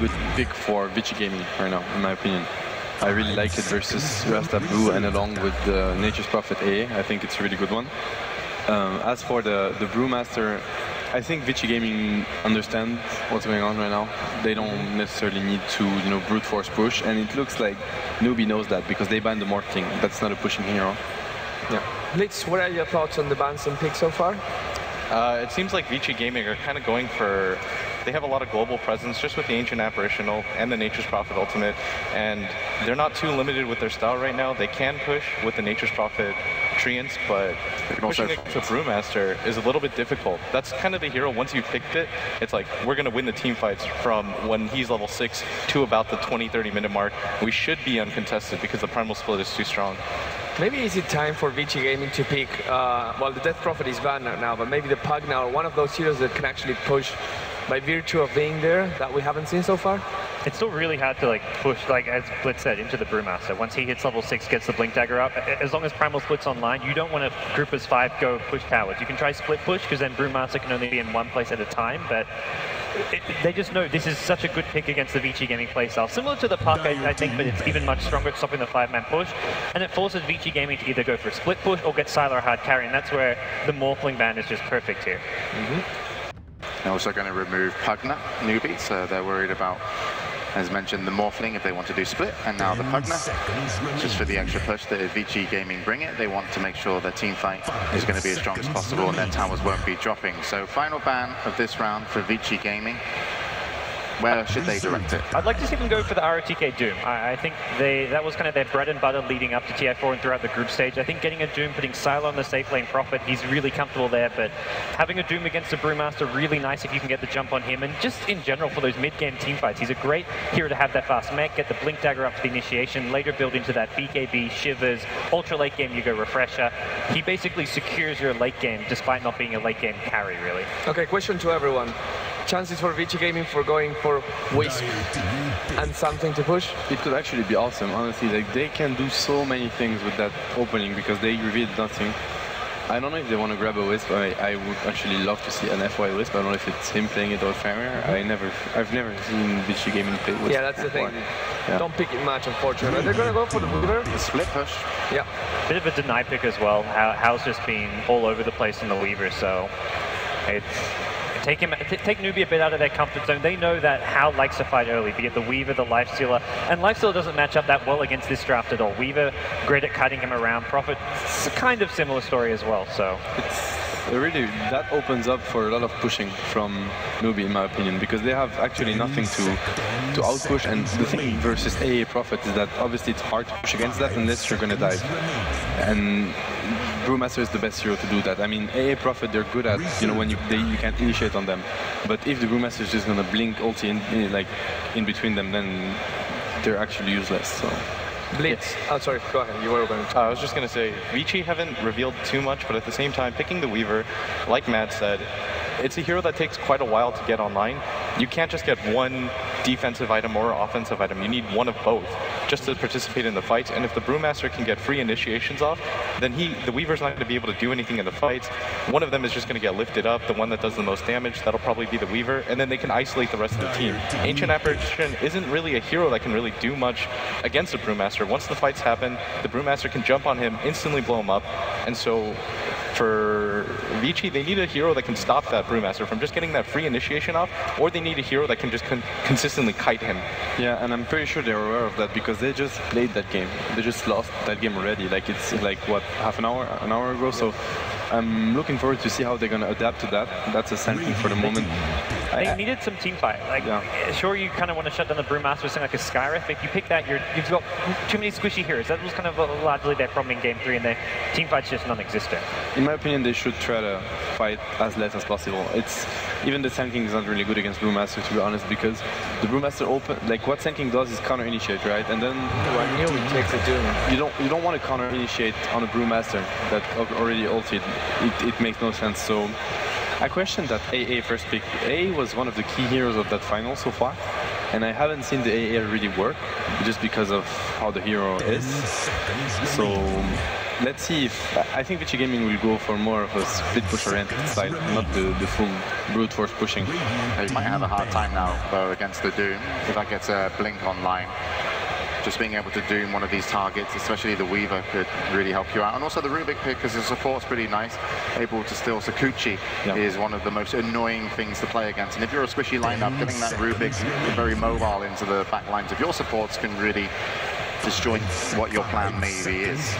good pick for Vici Gaming right now, in my opinion. I really like it versus Rasta Blue and along with the Nature's Prophet A. I think it's a really good one. As for the Brewmaster, I think Vici Gaming understand what's going on right now. They don't necessarily need to, brute force push, and it looks like NewBee knows that because they banned the Morph thing. That's not a pushing hero. Yeah. Blitz, what are your thoughts on the bans and picks so far? It seems like Vici Gaming are kind of going for... They have a lot of global presence just with the Ancient Apparitional and the Nature's Prophet Ultimate, and they're not too limited with their style right now. They can push with the Nature's Prophet Treants, but pushing it to Brewmaster is a little bit difficult. That's kind of the hero. Once you've picked it, it's like, we're going to win the team fights from when he's level 6 to about the 20-30 minute mark. We should be uncontested because the Primal Split is too strong. Maybe is it time for Vici Gaming to pick, well, the Death Prophet is banned now, but maybe the Pug now, one of those heroes that can actually push by virtue of being there that we haven't seen so far? It's still really hard to push, as Blitz said, into the Brewmaster. Once he hits level 6, gets the Blink Dagger up, as long as Primal Split's online, you don't want to group as 5 go push towers. You can try split push, because then Brewmaster can only be in one place at a time, but they just know this is such a good pick against the Vici Gaming playstyle. Similar to the Puck, I think, but it's even much stronger at stopping the 5-man push, and it forces Vici Gaming to either go for a split push or get Sylar hard carry, and that's where the Morphling ban is just perfect here. They're also going to remove Pugna, NewBee, so they're worried about, as mentioned, the Morphling if they want to do split, and now the Pugna, just for the extra push that if Vici Gaming bring it, they want to make sure their team fight is going to be as strong as possible and their towers won't be dropping. So final ban of this round for Vici Gaming. Where should they direct it? I'd like to see them go for the rOtK Doom. I think that was kind of their bread and butter leading up to TI4 and throughout the group stage. I think getting a Doom, putting Sylar on the safe lane Prophet, he's really comfortable there, but having a Doom against a Brewmaster, really nice if you can get the jump on him. And just in general for those mid-game team fights, he's a great hero to have that fast mech, get the Blink Dagger up for the initiation, later build into that BKB, Shivers, ultra late game you go Refresher. He basically secures your late game despite not being a late game carry, really. Okay, question to everyone. Chances for Vici Gaming for going for Wisp and something to push? It could actually be awesome, honestly. They can do so many things with that opening because they revealed nothing. I don't know if they want to grab a Wisp. I would actually love to see an FY Wisp. I don't know if it's him playing it or Fenrir. I've never seen Vici Gaming play Wisp. Yeah, that's the thing. Yeah. Don't pick it much, unfortunately. They're going to go for the Weaver. The split push. Yeah. Bit of a deny pick as well. Hal's just been all over the place in the Weaver, so it's... Take NewBee a bit out of their comfort zone. They know that Hal likes to fight early, be it the Weaver, the Lifestealer, and Lifestealer doesn't match up that well against this draft at all. Weaver, great at cutting him around. Prophet, it's a kind of similar story as well, so. It's really, that opens up for a lot of pushing from NewBee, in my opinion, because they have actually nothing to outpush, and the thing versus AA Prophet is that obviously it's hard to push against that unless you're gonna dive. And Brewmaster is the best hero to do that. I mean, AA Prophet, they're good at, when you can't initiate on them. But if the Brewmaster is just gonna blink ulti in between them, then they're actually useless. So. Blitz. Oh, sorry, go ahead. You were going to. I was just going to say, Vici haven't revealed too much, but at the same time, picking the Weaver, like Matt said, it's a hero that takes quite a while to get online. You can't just get one defensive item or offensive item. You need one of both just to participate in the fights. And if the Brewmaster can get free initiations off, then the Weaver's not going to be able to do anything in the fights. One of them is just going to get lifted up. The one that does the most damage, that'll probably be the Weaver. And then they can isolate the rest of the team. Ancient Apparition isn't really a hero that can really do much against the Brewmaster. Once the fights happen, the Brewmaster can jump on him, instantly blow him up. And so for Vici, they need a hero that can stop that Brewmaster from just getting that free initiation off, or they need a hero that can just consistently kite him. Yeah, and I'm pretty sure they're aware of that because they just played that game. They just lost that game already. It's what, half an hour ago. So I'm looking forward to see how they're going to adapt to that. That's a Sansheng for the moment. They needed some team fight. Sure, you kind of want to shut down the Brewmaster with something like a Skyref. If you pick that, you've got too many squishy heroes. That was kind of largely their problem in Game 3, and their team fight's just non-existent. In my opinion, they should try to fight as less as possible. Even the Sansheng is not really good against Brewmaster, to be honest, because the Brewmaster what Sansheng does is counter initiate, right? And then when he takes a Doom, you don't want to counter initiate on a Brewmaster that already ulted. It makes no sense. So I question that AA first pick. AA was one of the key heroes of that final so far. and I haven't seen the AA really work just because of how the hero is. So let's see if I think Vici Gaming will go for more of a split push oriented style, not the full brute force pushing. He might have a hard time now though against the Doom if that gets a blink online. Just being able to Doom one of these targets, especially the Weaver, could really help you out. And also the Rubick pick, because the support's pretty nice. Able to steal Sakuchi is one of the most annoying things to play against. And if you're a squishy lineup, getting that Rubick very mobile into the back lines of your supports can really disjoint what your plan maybe is.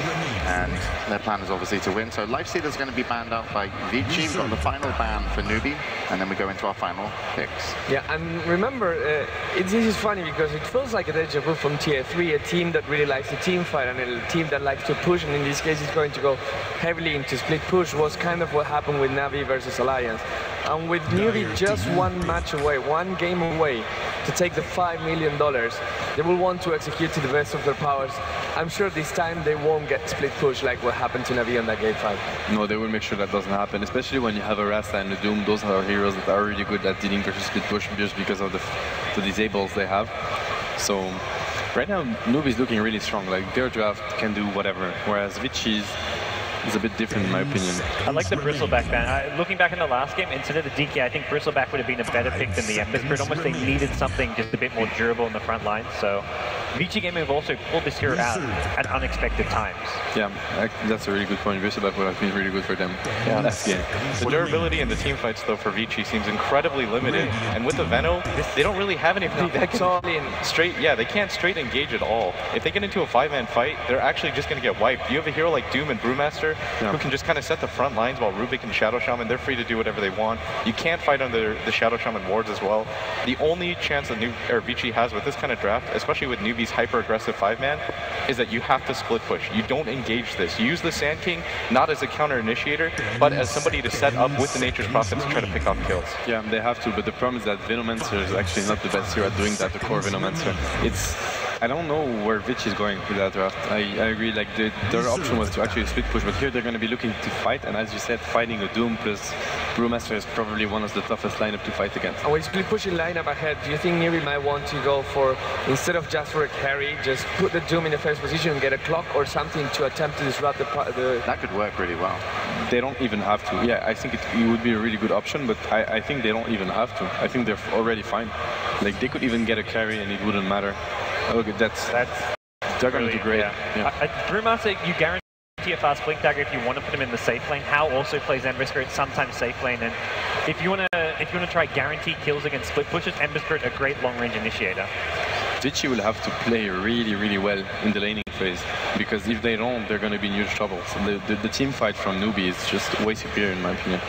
And their plan is obviously to win. So LifeSealer's going to be banned out by Vici. We've got the final ban for NewBee, and then we go into our final picks. Yeah, and remember, this is funny because it feels like a deja vu from TI3, a team that really likes the team fight and a team that likes to push, and in this case it's going to go heavily into split push, was kind of what happened with Navi versus Alliance. And with NewBee just one match away, one game away to take the $5 million, they will want to execute to the best of their powers. I'm sure this time they won't get split push like what happened to Navi on that game 5. No, they will make sure that doesn't happen, especially when you have a Rasta and a Doom. Those are heroes that are really good at dealing versus split push just because of the disables they have. So right now, NewBee is looking really strong. Like their draft can do whatever, whereas Vici's is a bit different in my opinion. I like the Bristleback ban. Looking back in the last game, instead of the DK, I think Bristleback would have been a better pick than the Ember. Almost they needed something just a bit more durable in the front line. So Vici Gaming have also pulled this hero out at unexpected times. Yeah, that's a really good point. Bristleback would have been really good for them last game. The durability in the team fights though for Vici seems incredibly limited, and with the Veno, they don't really have anything that can straight. Yeah, they can't straight engage at all. If they get into a 5-man fight, they're actually just going to get wiped. You have a hero like Doom and Brewmaster who can just kind of set the front lines, while Rubick and Shadow Shaman, they're free to do whatever they want. You can't fight under the Shadow Shaman wards as well. The only chance that Vici has with this kind of draft, especially with NewBee's hyper-aggressive 5-man, is that you have to split push. You don't engage this. You use the Sand King not as a counter-initiator, but as somebody to set up with the Nature's Prophets to try to pick off kills. Yeah, they have to, but the problem is that Venomancer is actually not the best hero at doing that, the core Venomancer. I don't know where Vici is going with that draft. I agree, like their option was to actually split push, but here they're going to be looking to fight, and as you said, fighting a Doom plus Brewmaster is probably one of the toughest lineup to fight against. And with split pushing lineup ahead, do you think NewBee might want to go for, instead of just for a carry, just put the Doom in the first position and get a clock or something to attempt to disrupt the... That could work really well. They don't even have to. Yeah, I think it would be a really good option, but I think they don't even have to. I think they're already fine. Like they could even get a carry and it wouldn't matter. Okay, they're going to do great. Yeah. Brewmaster, you guarantee a fast blink dagger if you want to put him in the safe lane. Hal also plays Ember Spirit, sometimes safe lane, and if you want to try guaranteed kills against split pushes, Ember Spirit a great long range initiator. Vici will have to play really, really well in the laning phase, because if they don't, they're going to be in huge trouble. So the team fight from NewBee is just way superior in my opinion.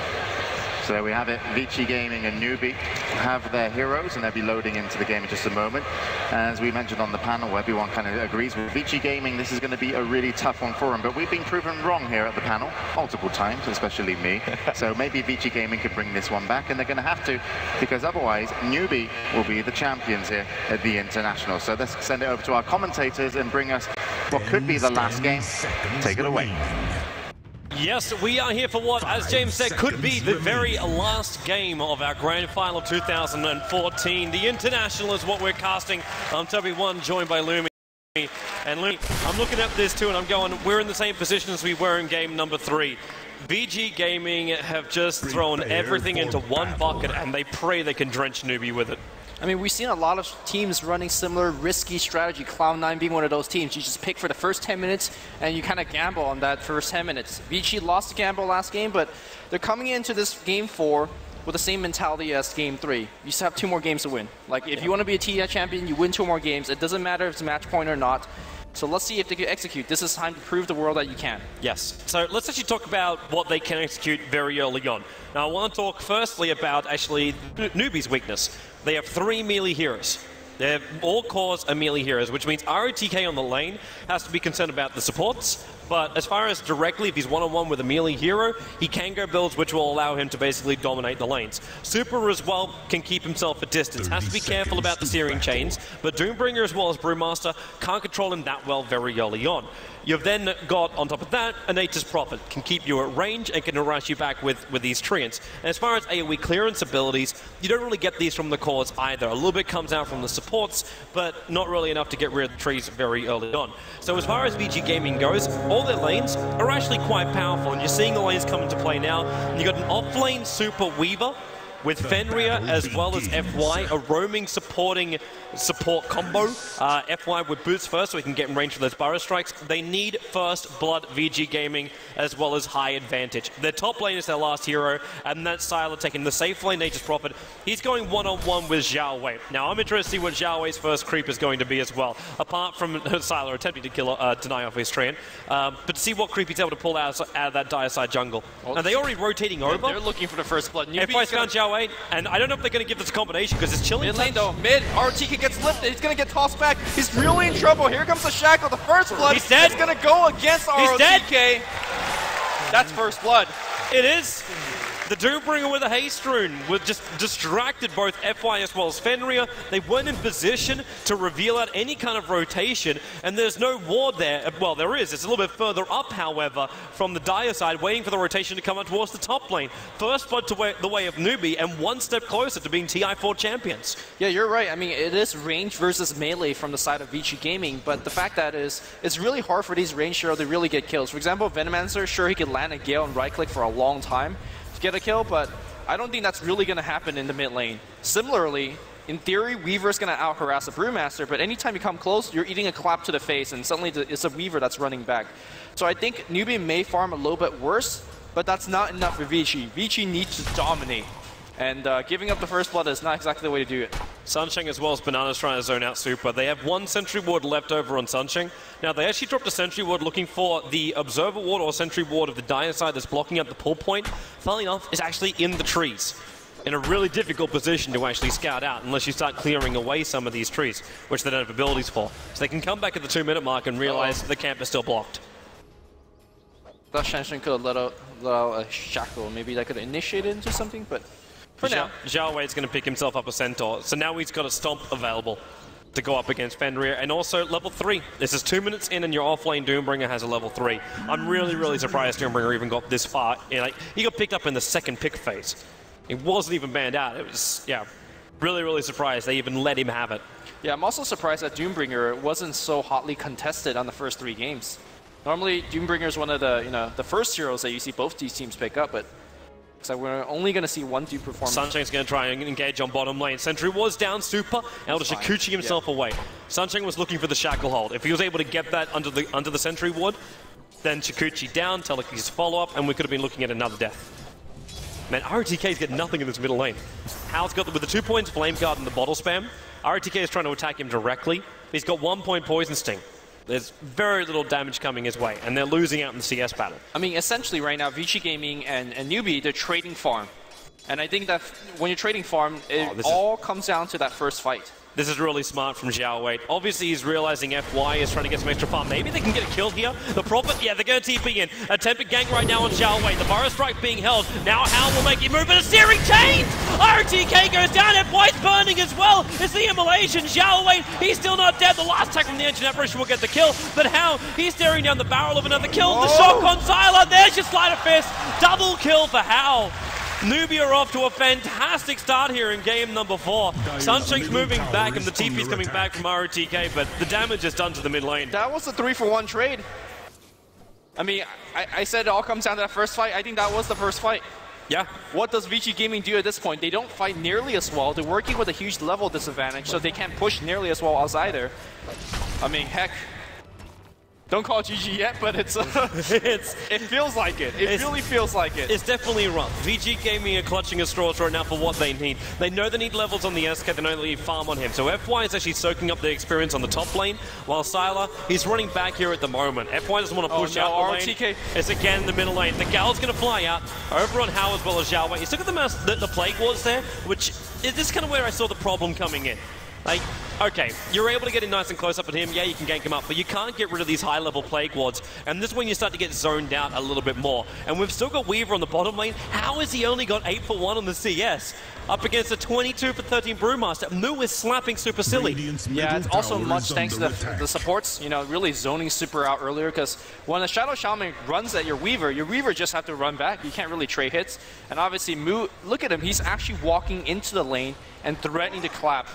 So there we have it. Vici Gaming and NewBee have their heroes, and they'll be loading into the game in just a moment. As we mentioned on the panel, everyone kind of agrees with Vici Gaming. This is going to be a really tough one for them, but we've been proven wrong here at the panel multiple times, especially me. So maybe Vici Gaming can bring this one back, and they're going to have to, because otherwise NewBee will be the champions here at the International. So let's send it over to our commentators and bring us what could be the last game. Take it away. Yes, we are here for what, as James said, could be the very last game of our Grand Final 2014. The International is what we're casting. I'm Toby1, joined by Lumi. And Lumi, I'm looking at this too, and I'm going, we're in the same position as we were in game number 3. Vici Gaming have just thrown everything into one bucket, and they pray they can drench NewBee with it. I mean, we've seen a lot of teams running similar risky strategy, Cloud9 being one of those teams. You just pick for the first 10 minutes and you kind of gamble on that first 10 minutes. Vici lost the gamble last game, but they're coming into this game 4 with the same mentality as game 3. You still have 2 more games to win. Like, if you want to be a TI champion, you win 2 more games. It doesn't matter if it's a match point or not. So let's see if they can execute. This is time to prove the world that you can. Yes. So let's actually talk about what they can execute very early on. Now, I want to talk firstly about actually NewBee's weakness. They have 3 melee heroes. All cores are melee heroes, which means rOtK on the lane has to be concerned about the supports, But as far as directly, if he's one-on-one with a melee hero, he can go builds which will allow him to basically dominate the lanes. Super as well can keep himself at distance. Has to be careful about the searing chains, but Doombringer as well as Brewmaster can't control him that well very early on. You've then got, on top of that, a Nature's Prophet. Can keep you at range and can harass you back with these Treants. And as far as AoE clearance abilities, you don't really get these from the cores either. A little bit comes out from the supports, but not really enough to get rid of the trees very early on. So as far as Vici Gaming goes, all their lanes are actually quite powerful, and you're seeing the lanes come into play now. You've got an off-lane Super Weaver, with Fenrir as well as FY, a roaming support combo. FY with boots first so he can get in range for those burrow strikes. They need first blood VG Gaming as well as high advantage. Their top lane is their last hero, and that's Sylar taking the safe lane, Nature's Prophet. He's going one-on-one with Xiao Wei. Now I'm interested to see what Xiao Wei's first creep is going to be as well, apart from Sylar attempting to kill deny off his Treant. But to see what creep he's able to pull out of that dire side jungle. Well, are they already rotating over? They're looking for the first blood. FY's found Xiao Wei, and I don't know if they're going to give this a combination because it's chilling. Mid lane though, mid, rOtK gets lifted, he's gonna get tossed back, he's really in trouble, here comes the Shackle, the first blood, he's dead. It's gonna go against rOtK. That's first blood. It is. The Doombringer with a haste rune was just distracted both FY as well as Fenrir. They weren't in position to reveal out any kind of rotation, and there's no ward there. Well, there is. It's a little bit further up, however, from the dire side, waiting for the rotation to come up towards the top lane. First blood to the way of NewBee, and one step closer to being TI4 champions. Yeah, you're right. I mean, it is range versus melee from the side of Vici Gaming, but the fact that is, it's really hard for these range heroes to really get kills. For example, Venomancer, sure, he could land a Gale and right-click for a long time to get a kill, but I don't think that's really going to happen in the mid lane. Similarly, in theory, Weaver's going to out-harass a Brewmaster, but anytime you come close, you're eating a clap to the face, and suddenly it's a Weaver that's running back. So I think NewBee may farm a little bit worse, but that's not enough for Vici. Vici needs to dominate, and giving up the first blood is not exactly the way to do it. Sansheng as well as Banana's trying to zone out Super. They have one Sentry Ward left over on Sansheng. Now they actually dropped a Sentry Ward looking for the Observer Ward or Sentry Ward of the dire side that's blocking up the pull point. Funnily enough, is actually in the trees. In a really difficult position to actually scout out unless you start clearing away some of these trees, which they don't have abilities for. So they can come back at the 2-minute mark and realize the camp is still blocked. That Sansheng could have let out a Shackle. Maybe that could have initiated into something, but for now. Xiao Wei's going to pick himself up a Centaur, so now he's got a Stomp available to go up against Fenrir, and also level 3. This is 2 minutes in and your offlane Doombringer has a level 3. I'm really surprised Doombringer even got this far. He got picked up in the second pick phase. It wasn't even banned out. It was, yeah, really surprised they even let him have it. Yeah, I'm also surprised that Doombringer wasn't so hotly contested on the first 3 games. Normally, Doombringer is one of the, the first heroes that you see both these teams pick up, but so we're only going to see one dude perform. Sansheng's going to try and engage on bottom lane. Sentry was down Super, able to Shikuchi himself away. Sansheng was looking for the Shackle hold. If he was able to get that under the Sentry Ward, then Shikuchi down, Teleki's follow-up, and we could have been looking at another death. Man, rOtK's got nothing in this middle lane. Hal's got, with the 2 points Flame Guard and the bottle spam, rOtK is trying to attack him directly. He's got 1 point Poison Sting. There's very little damage coming his way, and they're losing out in the CS battle. I mean, essentially right now, Vici Gaming and NewBee, they're trading farm. And I think that when you're trading farm, it all comes down to that first fight. This is really smart from Xiao Wei. Obviously, he's realizing FY is trying to get some extra farm. Maybe they can get a kill here. The Prophet, yeah, they're going to TP in. Attempted gank right now on Xiao Wei. The Burrow Strike being held. Now Hal will make it move, but a searing chain! rOtK goes down, FY's burning as well. It's the immolation. Xiao Wei, he's still not dead. The last attack from the engine Apparition will get the kill, but Hal, he's staring down the barrel of another kill. The shock on Sylar, there's your Sleight of Fist. Double kill for Hal. NewBee are off to a fantastic start here in game number 4. Sansheng's moving back and the TP's coming back from rOtK, but the damage is done to the mid lane. That was a 3-for-1 trade. I mean, I said it all comes down to that first fight. I think that was the first fight. Yeah. What does Vici Gaming do at this point? They don't fight nearly as well. They're working with a huge level disadvantage, so they can't push nearly as well as either. I mean, heck. Don't call it GG yet, but it feels like it. It really feels like it. It's definitely rough. Vici Gaming are clutching at straws right now for what they need. They know they need levels on the SK, they know they need farm on him. So FY is actually soaking up the experience on the top lane, while Sylar, he's running back here at the moment. FY doesn't want to push out the lane. It's again in the middle lane. The Gal's going to fly out over on Hao as well as Xiao Wei. He's took the Plague Wards there, which is this kind of where I saw the problem coming in. Like, okay, you're able to get in nice and close up at him. Yeah, you can gank him up, but you can't get rid of these high-level plague wards. And this is when you start to get zoned out a little bit more. And we've still got Weaver on the bottom lane. How has he only got 8 for 1 on the CS? Up against a 22 for 13 Brewmaster. Moo is slapping super silly. Yeah, it's also much thanks to the supports, you know, really zoning super out earlier, because when a Shadow Shaman runs at your Weaver just have to run back. You can't really trade hits. And obviously Moo, look at him, he's actually walking into the lane and threatening to clap.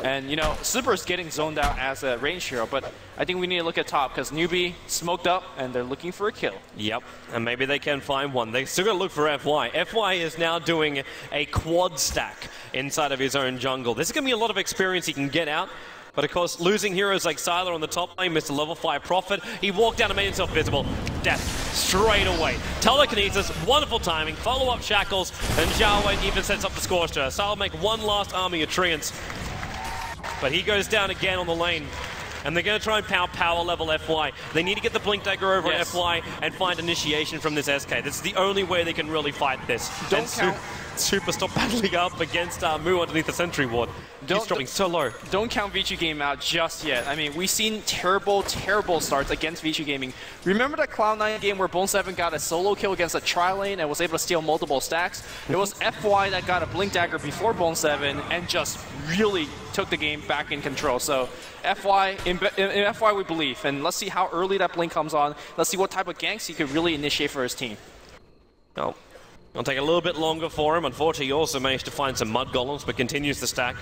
And, you know, Super is getting zoned out as a range hero, but I think we need to look at top, because NewBee smoked up, and they're looking for a kill. Yep, and maybe they can find one. They still got to look for FY. FY is now doing a quad stack inside of his own jungle. This is going to be a lot of experience he can get out, but of course, losing heroes like Sylar on the top lane, Mr. Level 5 Prophet, he walked down and made himself visible. Death, straight away. Telekinesis, wonderful timing, follow-up shackles, and Xiaowei even sets up the Scorcher. Sylar make one last army of treants. But he goes down again on the lane. And they're going to try and power level FY. They need to get the Blink Dagger over on FY and find initiation from this SK. This is the only way they can really fight this. Don't count. Super stop battling up against Moo underneath the sentry ward. He's dropping so low. Don't count Vici Gaming out just yet. I mean, we've seen terrible, terrible starts against Vici Gaming. Remember that Cloud9 game where Bone7 got a solo kill against a tri-lane and was able to steal multiple stacks? It was FY that got a Blink Dagger before Bone7 and just really took the game back in control. So FY, in FY we believe, and let's see how early that Blink comes on. Let's see what type of ganks he could really initiate for his team. Oh. It'll take a little bit longer for him. Unfortunately, he also managed to find some Mud Golems, but continues to stack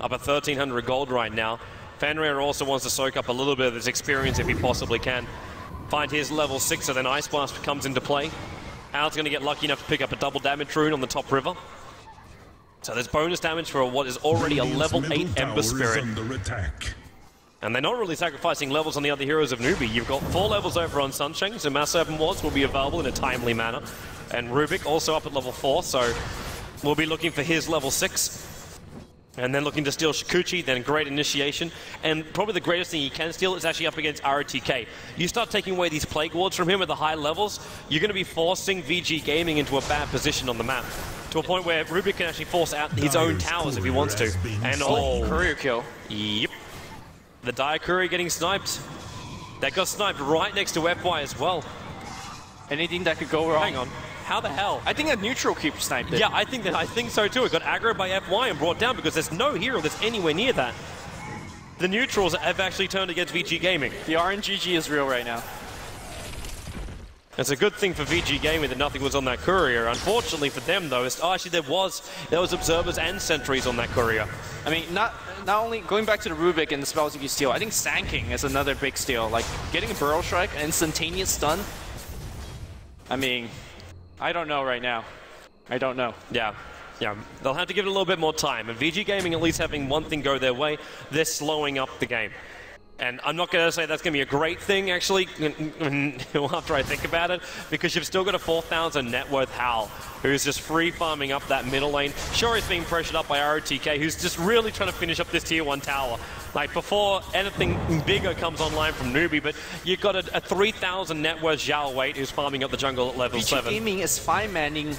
up at 1,300 gold right now. Fenrir also wants to soak up a little bit of this experience if he possibly can. Find his level 6, so then Ice Blast comes into play. Al's going to get lucky enough to pick up a double damage rune on the top river. So there's bonus damage for what is already a level 8 Ember Spirit. And they're not really sacrificing levels on the other heroes of NewBee. You've got 4 levels over on Sansheng, so Mass Urban Wards will be available in a timely manner. And Rubick also up at level 4, so we'll be looking for his level 6. And then looking to steal Shikuchi, then great initiation. And probably the greatest thing he can steal is actually up against rOtK. You start taking away these Plague Wards from him at the high levels, you're going to be forcing VG Gaming into a bad position on the map. To a point where Rubick can actually force out his own towers if he wants to. And Courier kill. Yep. The Dire Courier getting sniped. That got sniped right next to FY as well. Anything that could go wrong? Hang on. How the hell? I think a neutral keep sniped it. Yeah, I think so too. It got aggroed by FY and brought down because there's no hero that's anywhere near that. The neutrals have actually turned against VG Gaming. The RNGG is real right now. It's a good thing for VG Gaming that nothing was on that courier. Unfortunately for them though, actually there was observers and sentries on that courier. I mean, not only going back to the Rubick and the spells you can steal, I think Sansheng is another big steal. Like getting a Burrow Strike, an instantaneous stun. I mean, I don't know right now. I don't know. Yeah, they'll have to give it a little bit more time. And VG Gaming at least having one thing go their way, they're slowing up the game. And I'm not going to say that's going to be a great thing, actually, after I think about it, because you've still got a 4,000 net worth HLLF, who's just free farming up that middle lane. Sure, he's being pressured up by rOtK, who's just really trying to finish up this tier 1 tower. Like, before anything bigger comes online from NewBee, but you've got a 3,000 net worth Xiaowei who's farming up the jungle at level 7. VG Gaming is 5-manning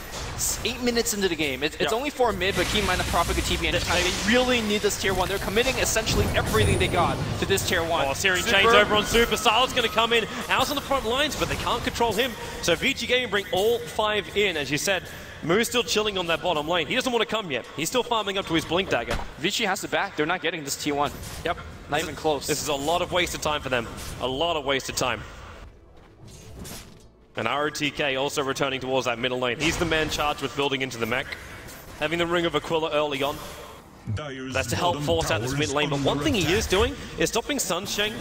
8 minutes into the game. It's only 4 mid, but keep in mind the Prophet could TP anytime. They really need this tier 1. They're committing essentially everything they got to this tier 1. Oh, Searing Chains over on Super. Sylar's going to come in. Al's on the front lines, but they can't control him. So VG Gaming bring all 5 in, as you said. Moo's still chilling on that bottom lane. He doesn't want to come yet. He's still farming up to his Blink Dagger. Vici has to back. They're not getting this T1. Yep. Not even close. This is a lot of wasted time for them. A lot of wasted time. And rOtK also returning towards that middle lane. He's the man charged with building into the mech. Having the Ring of Aquila early on. That's to help force out this mid lane. But one thing he is doing is stopping Sansheng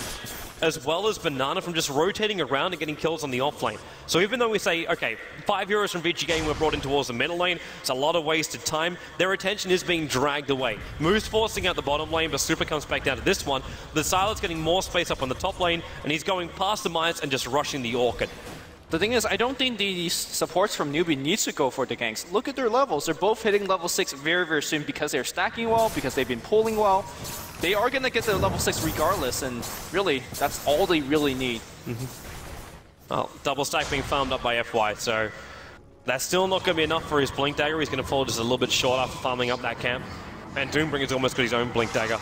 as well as Banana from just rotating around and getting kills on the off lane. So even though we say, okay, 5 heroes from VG Gaming were brought in towards the middle lane, it's a lot of wasted time, their attention is being dragged away. Moo's forcing out the bottom lane, but Super comes back down to this one. The Sylar's getting more space up on the top lane, and he's going past the mines and just rushing the Orchid. The thing is, I don't think these supports from NewBee needs to go for the ganks. Look at their levels. They're both hitting level 6 very, very soon because they're stacking well, because they've been pulling well. They are going to get to level 6 regardless, and really, that's all they really need. Well, double stack being farmed up by FY, so that's still not going to be enough for his Blink Dagger. He's going to fall just a little bit short after farming up that camp. And Doombringer's almost got his own Blink Dagger.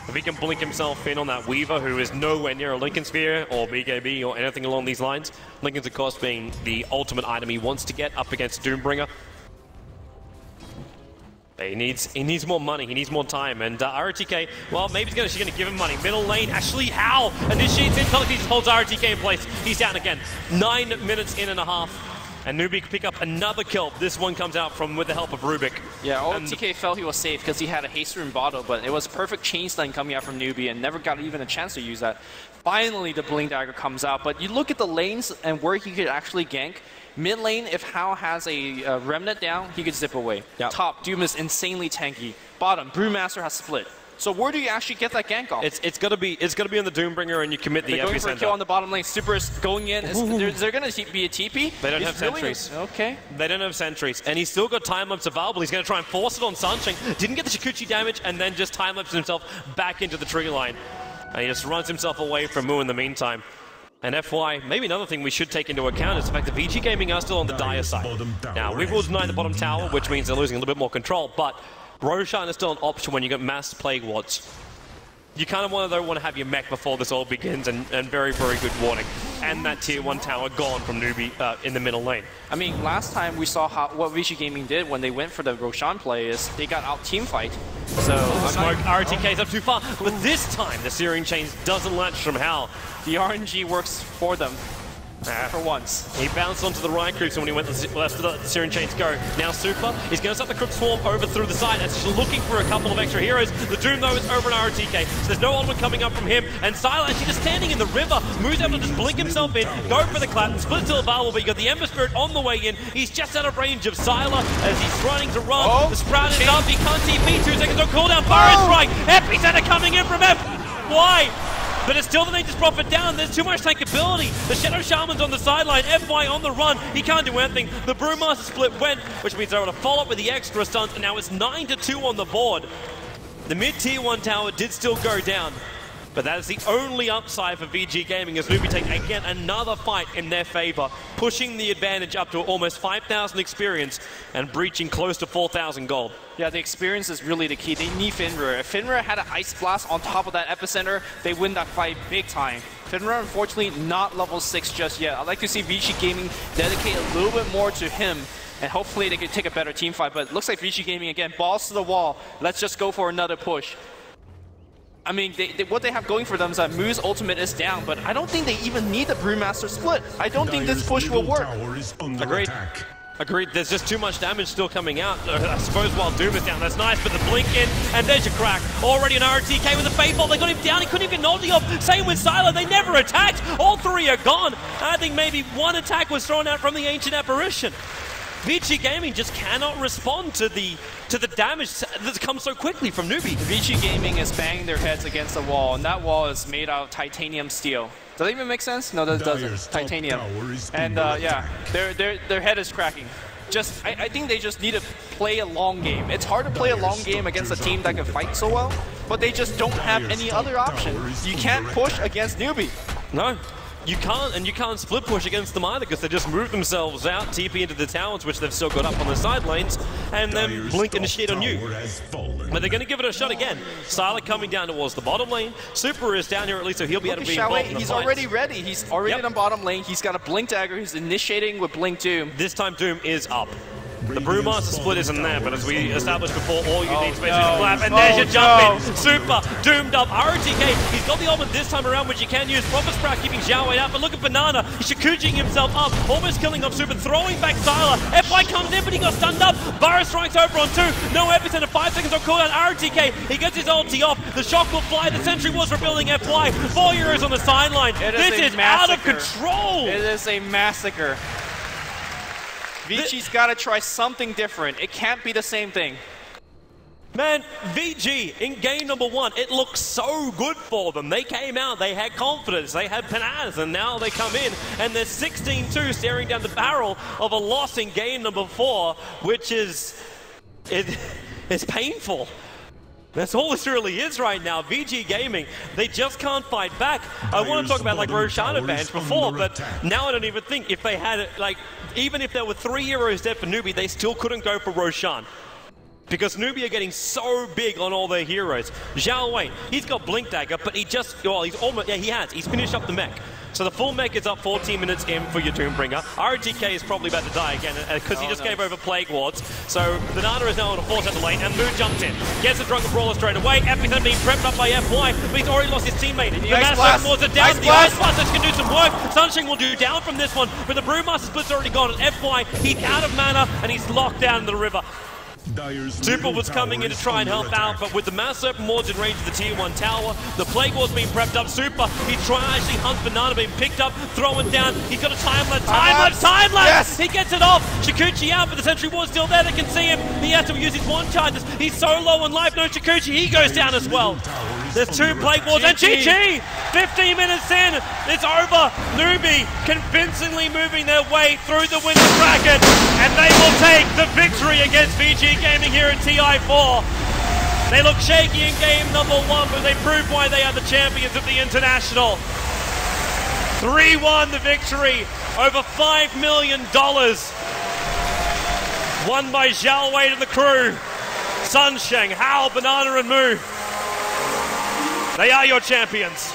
If he can blink himself in on that Weaver, who is nowhere near a Lincoln Sphere or BKB or anything along these lines, Lincoln's, of course, being the ultimate item he wants to get up against Doombringer. But he needs more money, he needs more time, and rOtK, well, maybe she's going to give him money. Middle lane, actually, how? Initiates in, he just holds rOtK in place. He's down again. 9 minutes in and a half. And NewBee can pick up another kill. This one comes out from with the help of Rubick. Yeah, rOtK felt he was safe because he had a haste rune bottle, but it was a perfect chain stun coming out from NewBee and never got even a chance to use that. Finally, the Blink Dagger comes out, but you look at the lanes and where he could actually gank. Mid lane, if Hao has a Remnant down, he could zip away. Yep. Top, Doom is insanely tanky. Bottom, Brewmaster has split. So where do you actually get that gank off? It's gonna be on the Doombringer, and you commit the epicenter. Going for a kill on the bottom lane. Super is going in. Is there gonna be a TP? They don't have sentries. Okay. They don't have sentries, and he's still got time lapse available. He's gonna try and force it on Sansheng. Didn't get the Shikuchi damage, and then just time lapses himself back into the tree line, and he just runs himself away from Mu in the meantime. And FY, maybe another thing we should take into account is the fact that Vici Gaming are still on the dire side. Now, we will deny the bottom tower, which means they're losing a little bit more control, but Roshan is still an option when you get mass Plague Wards. You kind of want to have your mech before this all begins, and very, very good warning. And that tier 1 tower gone from NewBee in the middle lane. I mean, last time we saw what Vici Gaming did when they went for the Roshan play is they got out team fight. So Smoke, rOtK's up too far, but this time the Searing Chains doesn't latch from Hal. The RNG works for them. For once. He bounced onto the right creeps when he went left to the Searing Chains go. Now Super, he's going to start the Crypt Swarm over through the side. That's looking for a couple of extra heroes. The Doom, though, is over on rOtK, so there's no ultimate coming up from him. And Sylar actually just standing in the river, moves able to just blink himself in, go for the clap, and split still available, but you got the Ember Spirit on the way in. He's just out of range of Sylar as he's trying to run. Oh, the Sprout is up, he can't TP, 2 seconds on cooldown. Burrow Strike, Epicenter coming in from FY. But it's still the Nature's Prophet down. There's too much tankability. The Shadow Shaman's on the sideline. FY on the run. He can't do anything. The Brewmaster split went, which means they're able to follow up with the extra stuns, and now it's 9-2 on the board. The mid-tier 1 tower did still go down, but that is the only upside for VG Gaming as NewBee take, again, another fight in their favor, pushing the advantage up to almost 5,000 experience and breaching close to 4,000 gold. Yeah, the experience is really the key. They need Fenrir. If Fenrir had an Ice Blast on top of that Epicenter, they win that fight big time. Fenrir, unfortunately, not level 6 just yet. I'd like to see Vici Gaming dedicate a little bit more to him, and hopefully they can take a better team fight. But it looks like Vici Gaming, again, balls to the wall. Let's just go for another push. I mean, what they have going for them is that Mu's ultimate is down, but I don't think they even need the Brewmaster split. I don't think this push will work. Agreed. Agreed, there's just too much damage still coming out. I suppose while Doom is down, that's nice, but the blink in, and there's your crack. Already an rOtK with a Fate Bolt, they got him down, he couldn't even get an ulti off. Same with Sylar, they never attacked. All 3 are gone. I think maybe 1 attack was thrown out from the Ancient Apparition. Vici Gaming just cannot respond to the damage that's come so quickly from NewBee. Vici Gaming is banging their heads against the wall, and that wall is made out of titanium steel. Does that even make sense? No, that doesn't. Titanium. And yeah, their head is cracking. I think they just need to play a long game. It's hard to play a long game against a team that can fight so well, but they just don't have any other option. You can't push against NewBee. No. You can't, and you can't split push against them either because they just move themselves out, TP into the towers, which they've still got up on the side lanes, and then blink initiate on you. But they're going to give it a shot again. Sylar coming down towards the bottom lane. Super is down here at least, so he'll be able to be involved in the He's fights. already ready. He's already in the bottom lane. He's got a Blink Dagger. He's initiating with Blink Doom. This time Doom is up. The Brewmaster split isn't there, but as we established before, all you need space is a clap, and there's your jump in. Super, doomed up. rOtK, he's got the ultimate this time around, which he can use. Proper Sprout keeping Xiao Wei out, but look at Banana. He's Shikuchiing himself up, almost killing off Super, throwing back Sylar. FY comes in, but he got stunned up. Burrow strikes over on 2. No Epicenter, 5 seconds on cooldown. rOtK, he gets his ulti off. The shock will fly. The sentry was rebuilding FY. 4 heroes on the sideline. This is out of control. It is a massacre. Vici's got to try something different. It can't be the same thing. Man, VG in game number 1, it looked so good for them. They came out, they had confidence, they had panaz, and now they come in and they're 16-2 staring down the barrel of a loss in game number 4, which is it's painful. That's all this really is right now. VG Gaming, they just can't fight back. I want to talk about like Roshan advantage before, but now I don't even think if they had it, like, even if there were 3 heroes dead for NewBee, they still couldn't go for Roshan. because NewBee are getting so big on all their heroes. Xiaowei, he's got Blink Dagger, but he just, well, he's almost, yeah, he has. He's finished up the mech. So the full mech is up 14 minutes in for your Doombringer. rOtK is probably about to die again because he just gave over Plague Wards. So Banana is now on a 4-7 lane, and Moo jumps in. Gets a Drunken Brawler straight away. Epicenter being prepped up by FY, but he's already lost his teammate. The Master Wards are down. The Ice Blasters can do some work. Sansheng will do down from this one, but the Brewmaster split's already gone. And FY, he's out of mana, and he's locked down in the river. Super was coming in to try and help out, but with the Mass Serpent Wards in range of the Tier 1 tower, the Plague Ward's being prepped up. Super, he's trying to actually hunt Banana, being picked up, thrown down. He's got a time lapse. Yes! He gets it off. Shukuchi out, but the Sentry Ward's still there. They can see him. He has to use his one charges. He's so low on life. No Shukuchi. He goes down as well. There's 2 Plague Wards, and GG! 15 minutes in, it's over. NewBee convincingly moving their way through the winner's bracket, and they will take the victory against Vici Gaming here in TI4. They look shaky in game number 1, but they prove why they are the champions of the International. 3-1 the victory, over $5 million. Won by Xiaowei and the crew. Sansheng, HLLF, Banana and Moo. They are your champions.